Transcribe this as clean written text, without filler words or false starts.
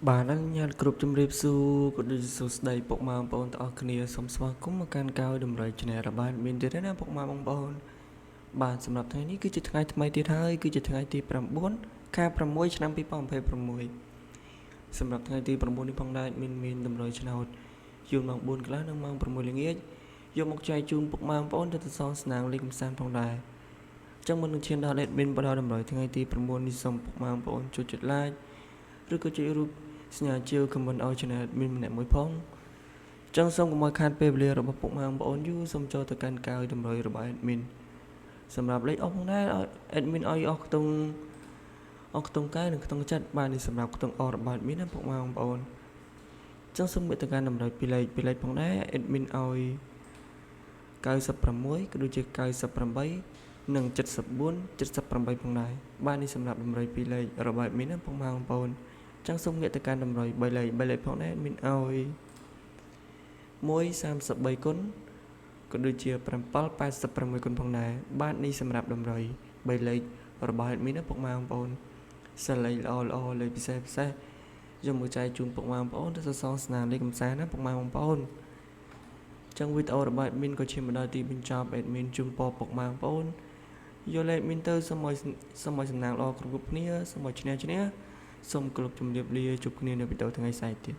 បានអនុញ្ញាតគ្រប់ជំរាបសួរក៏ដូចជាសួស្ដីពុកម៉ែបងប្អូនទាំងអស់គ្នាសូមស្វាគមន៍មកកាន់កៅតម្រុយឆ្នែរបស់មានទៀតណាពុកម៉ែបងប្អូនបាទសម្រាប់ថ្ងៃនេះគឺជាថ្ងៃថ្មីទៀតហើយគឺជាថ្ងៃទី9ខែ6ឆ្នាំ2026សម្រាប់ថ្ងៃទី9នេះផងដែរមានតម្រុយឆ្នោតយប់ម៉ោង4កន្លះនិងម៉ោង6ល្ងាចយកមកចែកជូនពុកម៉ែបងប្អូនទៅសងស្នាងលេខកម្សាន្តផងដែរចឹងមុននឹងឈានដល់ admin បដោតម្រុយថ្ងៃទី9នេះសូមពុកម៉ែបងប្អូនជួយចុច like ឬក៏ចុចរូបសញ្ញាជាវ comment ឲ្យ channel admin ម្នាក់មួយផងចឹងសូមកុំឲ្យខាតពេលវេលារបស់ពុកម៉ែបងប្អូនយូរសូមចូលទៅកាន់កៅតម្រុយរបស់ admin សម្រាប់លេខអស់ផងដែរ admin ឲ្យអស់ខ្ទង់កៅនិងខ្ទង់ចិត្តបាទនេះសម្រាប់ខ្ទង់អស់របស់ admin ណាពុកម៉ែបងប្អូនចឹងសូមមេត្តាការតម្រុយពីលេខផងដែរ admin ឲ្យ96ក៏ដូចជា98និង74 78ផងដែរបាទនេះសម្រាប់តម្រុយពីលេខរបស់ admin ណាពុកម៉ែបងប្អូនចឹងសូមងាកទៅកាន់តម្រុយ3លេខផងដែរមានឲ្យ133គុណក៏ដូចជា786គុណផងដែរបាទនេះសម្រាប់តម្រុយ3លេខរបស់ admin ណាពុកម៉ែបងប្អូនសិលេខល្អលេខពិសេសយកមកចែកជូនពុកម៉ែបងប្អូនទៅសងស្នាមលេខកម្សាន្តណាពុកម៉ែបងប្អូនចឹងវីដេអូរបស់ admin ក៏ឈានមកដល់ទីបញ្ចប់ admin ជូនពរពុកម៉ែបងប្អូនយកលេខ admin ទៅសូមឲ្យសំណាងល្អគ្រប់គ្នាសូមឲ្យឈ្នះសូមគោរពជំរាបលាជួបគ្នានៅវីដេអូថ្ងៃស្អែកទៀត